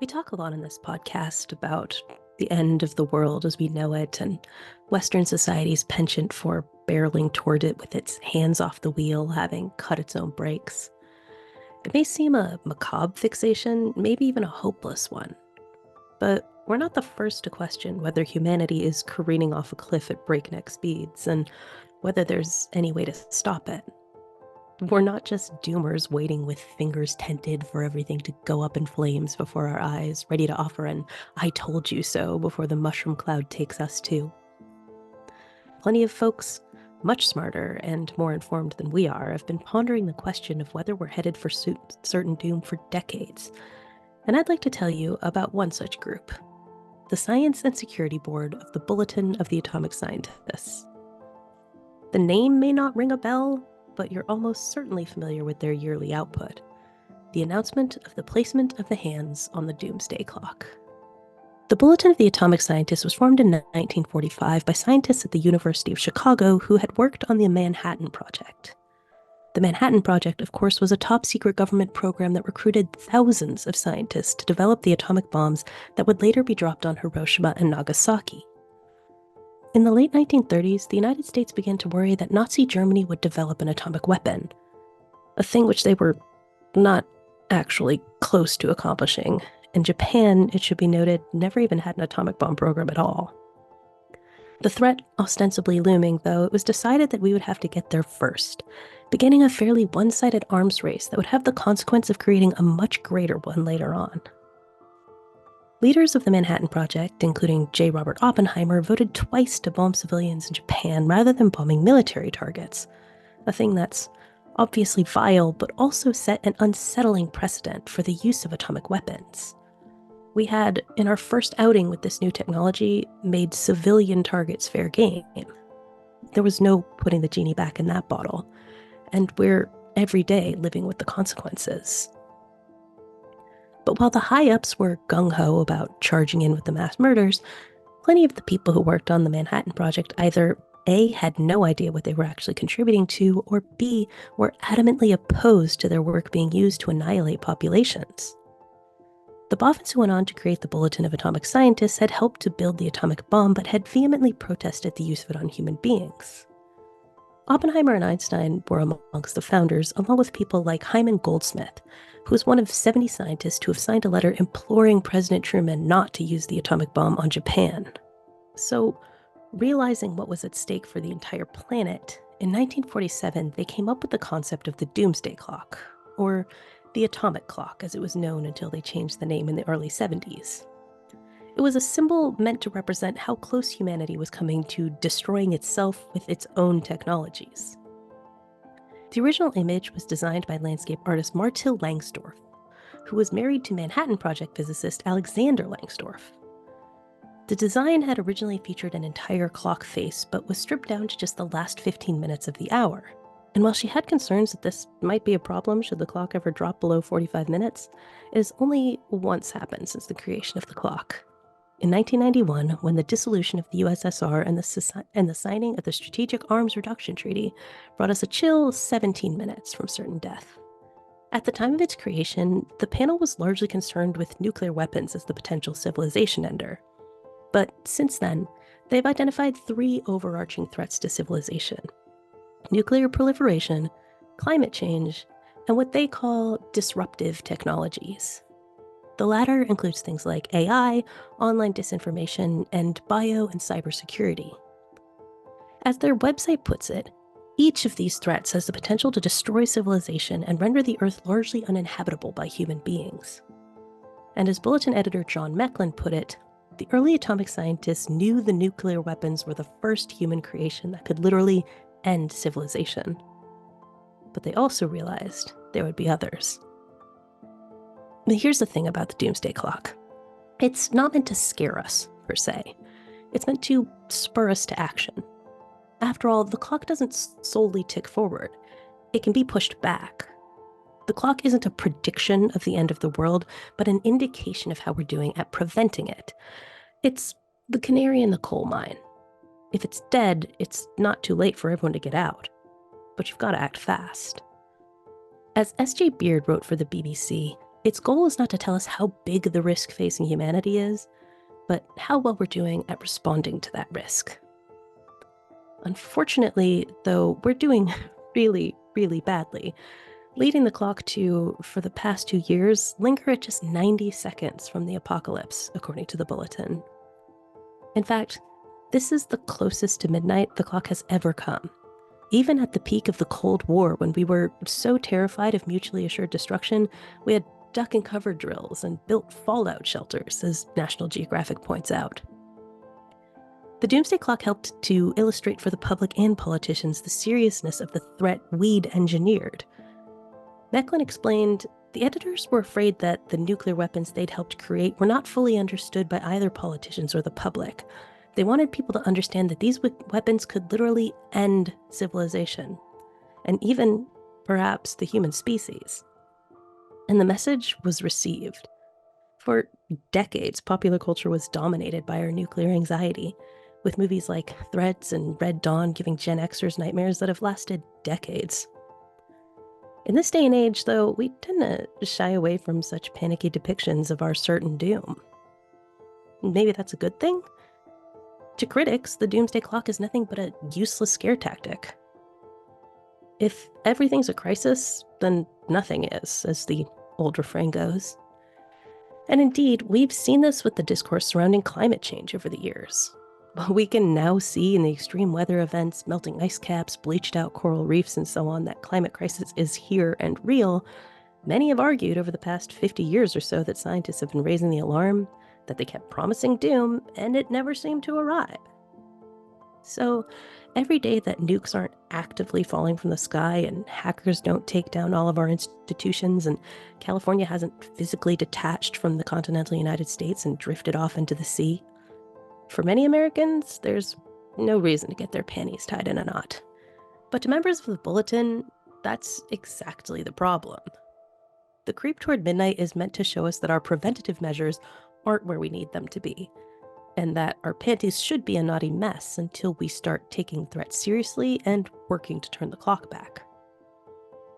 We talk a lot in this podcast about the end of the world as we know it and Western society's penchant for barreling toward it with its hands off the wheel, having cut its own brakes. It may seem a macabre fixation, maybe even a hopeless one, but we're not the first to question whether humanity is careening off a cliff at breakneck speeds and whether there's any way to stop it. We're not just doomers waiting with fingers tented for everything to go up in flames before our eyes, ready to offer an "I told you so" before the mushroom cloud takes us too. Plenty of folks, much smarter and more informed than we are, have been pondering the question of whether we're headed for certain doom for decades. And I'd like to tell you about one such group, the Science and Security Board of the Bulletin of the Atomic Scientists. The name may not ring a bell, but you're almost certainly familiar with their yearly output, the announcement of the placement of the hands on the Doomsday Clock. The Bulletin of the Atomic Scientists was formed in 1945 by scientists at the University of Chicago who had worked on the Manhattan Project. The Manhattan Project, of course, was a top-secret government program that recruited thousands of scientists to develop the atomic bombs that would later be dropped on Hiroshima and Nagasaki. In the late 1930s, the United States began to worry that Nazi Germany would develop an atomic weapon, a thing which they were not actually close to accomplishing, and Japan, it should be noted, never even had an atomic bomb program at all. The threat ostensibly looming, though, it was decided that we would have to get there first, beginning a fairly one-sided arms race that would have the consequence of creating a much greater one later on. Leaders of the Manhattan Project, including J. Robert Oppenheimer, voted twice to bomb civilians in Japan rather than bombing military targets, a thing that's obviously vile but also set an unsettling precedent for the use of atomic weapons. We had, in our first outing with this new technology, made civilian targets fair game. There was no putting the genie back in that bottle, and we're every day living with the consequences. But while the high-ups were gung-ho about charging in with the mass murders, plenty of the people who worked on the Manhattan Project either A, had no idea what they were actually contributing to, or B, were adamantly opposed to their work being used to annihilate populations. The boffins who went on to create the Bulletin of Atomic Scientists had helped to build the atomic bomb, but had vehemently protested the use of it on human beings. Oppenheimer and Einstein were amongst the founders, along with people like Hyman Goldsmith, who was one of 70 scientists to have signed a letter imploring President Truman not to use the atomic bomb on Japan. So, realizing what was at stake for the entire planet, in 1947 they came up with the concept of the Doomsday Clock, or the atomic clock as it was known until they changed the name in the early 70s. It was a symbol meant to represent how close humanity was coming to destroying itself with its own technologies. The original image was designed by landscape artist Martil Langsdorff, who was married to Manhattan Project physicist Alexander Langsdorff. The design had originally featured an entire clock face, but was stripped down to just the last 15 minutes of the hour. And while she had concerns that this might be a problem should the clock ever drop below 45 minutes, it has only once happened since the creation of the clock. In 1991, when the dissolution of the USSR and the signing of the Strategic Arms Reduction Treaty brought us a chill 17 minutes from certain death. At the time of its creation, the panel was largely concerned with nuclear weapons as the potential civilization ender. But since then, they've identified three overarching threats to civilization: nuclear proliferation, climate change, and what they call disruptive technologies. The latter includes things like AI, online disinformation, and bio and cybersecurity. As their website puts it, each of these threats has the potential to destroy civilization and render the Earth largely uninhabitable by human beings. And as Bulletin editor John Mecklin put it, the early atomic scientists knew the nuclear weapons were the first human creation that could literally end civilization. But they also realized there would be others. But here's the thing about the Doomsday Clock. It's not meant to scare us, per se. It's meant to spur us to action. After all, the clock doesn't solely tick forward. It can be pushed back. The clock isn't a prediction of the end of the world, but an indication of how we're doing at preventing it. It's the canary in the coal mine. If it's dead, it's not too late for everyone to get out. But you've got to act fast. As S.J. Beard wrote for the BBC, Its goal is not to tell us how big the risk facing humanity is, but how well we're doing at responding to that risk. Unfortunately, though, we're doing really, really badly, leading the clock to, for the past 2 years, linger at just 90 seconds from the apocalypse, according to the bulletin. In fact, this is the closest to midnight the clock has ever come. Even at the peak of the Cold War, when we were so terrified of mutually assured destruction, we had duck and cover drills and built fallout shelters, as National Geographic points out. The Doomsday Clock helped to illustrate for the public and politicians the seriousness of the threat we'd engineered. Mecklin explained, the editors were afraid that the nuclear weapons they'd helped create were not fully understood by either politicians or the public. They wanted people to understand that these weapons could literally end civilization, and even, perhaps, the human species. And the message was received. For decades, popular culture was dominated by our nuclear anxiety, with movies like Threats and Red Dawn giving Gen Xers nightmares that have lasted decades. In this day and age, though, we tend to shy away from such panicky depictions of our certain doom. Maybe that's a good thing? To critics, the Doomsday Clock is nothing but a useless scare tactic. If everything's a crisis, then nothing is, as the old refrain goes. And indeed, we've seen this with the discourse surrounding climate change over the years. We can now see in the extreme weather events, melting ice caps, bleached out coral reefs, and so on, that climate crisis is here and real. Many have argued over the past 50 years or so that scientists have been raising the alarm, that they kept promising doom, and it never seemed to arrive. So, every day that nukes aren't actively falling from the sky and hackers don't take down all of our institutions and California hasn't physically detached from the continental United States and drifted off into the sea, for many Americans, there's no reason to get their panties tied in a knot. But to members of the Bulletin, that's exactly the problem. The creep toward midnight is meant to show us that our preventative measures aren't where we need them to be, and that our panties should be a knotty mess until we start taking threats seriously and working to turn the clock back.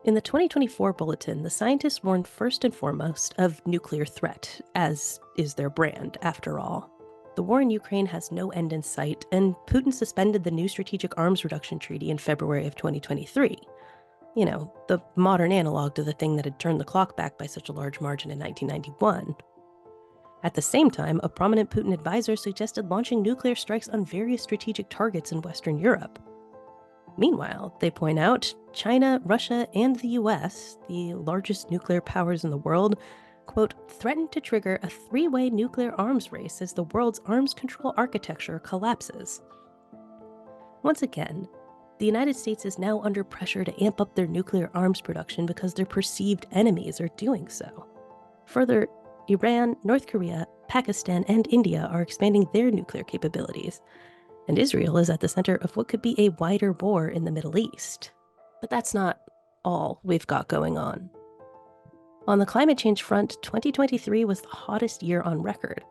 In the 2024 Bulletin, the scientists warned first and foremost of nuclear threat, as is their brand, after all. The war in Ukraine has no end in sight, and Putin suspended the new Strategic Arms Reduction Treaty in February of 2023. You know, the modern analog to the thing that had turned the clock back by such a large margin in 1991. At the same time, a prominent Putin advisor suggested launching nuclear strikes on various strategic targets in Western Europe. Meanwhile, they point out, China, Russia, and the US, the largest nuclear powers in the world, quote, threatened to trigger a three-way nuclear arms race as the world's arms control architecture collapses. Once again, the United States is now under pressure to amp up their nuclear arms production because their perceived enemies are doing so. Further, Iran, North Korea, Pakistan, and India are expanding their nuclear capabilities, and Israel is at the center of what could be a wider war in the Middle East. But that's not all we've got going on. On the climate change front, 2023 was the hottest year on record.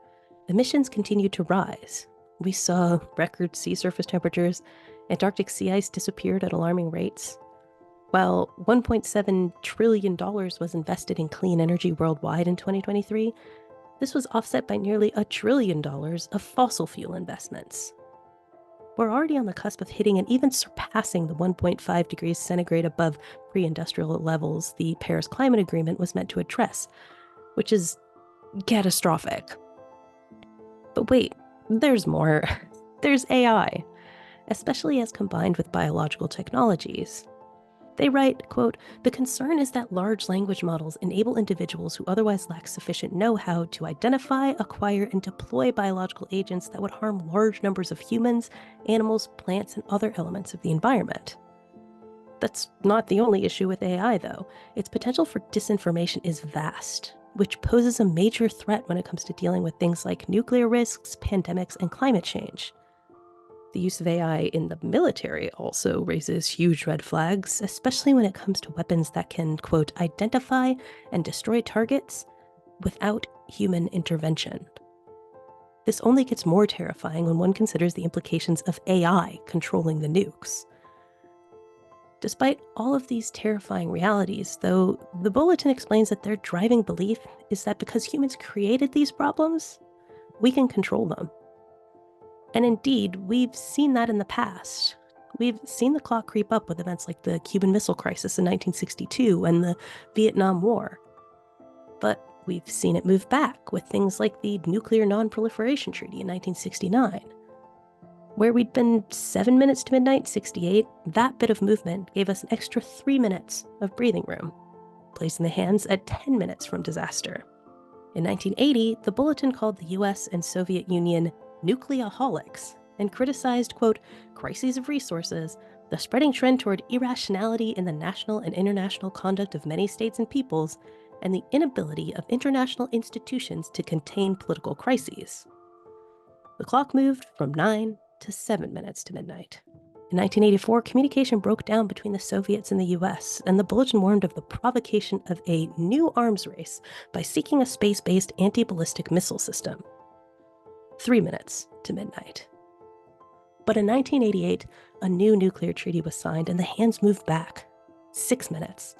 Emissions continued to rise. We saw record sea surface temperatures, Antarctic sea ice disappeared at alarming rates. While $1.7 trillion was invested in clean energy worldwide in 2023, this was offset by nearly $1 trillion of fossil fuel investments. We're already on the cusp of hitting and even surpassing the 1.5 degrees centigrade above pre-industrial levels the Paris Climate Agreement was meant to address, which is catastrophic. But wait, there's more. There's AI, especially as combined with biological technologies. They write, quote, the concern is that large language models enable individuals who otherwise lack sufficient know-how to identify, acquire, and deploy biological agents that would harm large numbers of humans, animals, plants, and other elements of the environment. That's not the only issue with AI, though. Its potential for disinformation is vast, which poses a major threat when it comes to dealing with things like nuclear risks, pandemics, and climate change. The use of AI in the military also raises huge red flags, especially when it comes to weapons that can, quote, identify and destroy targets without human intervention. This only gets more terrifying when one considers the implications of AI controlling the nukes. Despite all of these terrifying realities, though, the bulletin explains that their driving belief is that because humans created these problems, we can control them. And indeed, we've seen that in the past. We've seen the clock creep up with events like the Cuban Missile Crisis in 1962 and the Vietnam War. But we've seen it move back with things like the Nuclear Non-Proliferation Treaty in 1969. Where we'd been 7 minutes to midnight, 68, that bit of movement gave us an extra 3 minutes of breathing room, placing the hands at 10 minutes from disaster. In 1980, the bulletin called the US and Soviet Union nucleaholics and criticized, quote, crises of resources, the spreading trend toward irrationality in the national and international conduct of many states and peoples, and the inability of international institutions to contain political crises. The clock moved from 9 to 7 minutes to midnight. In 1984, communication broke down between the Soviets and the US, and the bulletin warned of the provocation of a new arms race by seeking a space-based anti-ballistic missile system. 3 minutes to midnight. But in 1988, a new nuclear treaty was signed and the hands moved back. 6 minutes.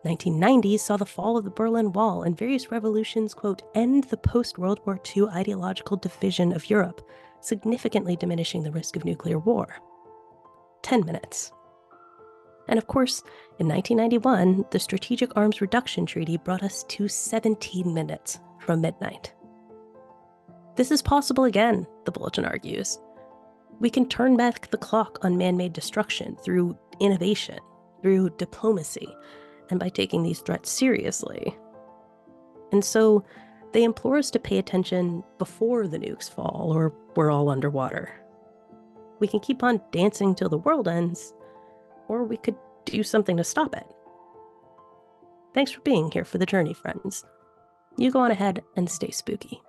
1990s saw the fall of the Berlin Wall and various revolutions, quote, end the post-World War II ideological division of Europe, significantly diminishing the risk of nuclear war. 10 minutes. And of course, in 1991, the Strategic Arms Reduction Treaty brought us to 17 minutes from midnight. This is possible again, the bulletin argues. We can turn back the clock on man-made destruction through innovation, through diplomacy, and by taking these threats seriously. And so they implore us to pay attention before the nukes fall or we're all underwater. We can keep on dancing till the world ends, or we could do something to stop it. Thanks for being here for the journey, friends. You go on ahead and stay spooky.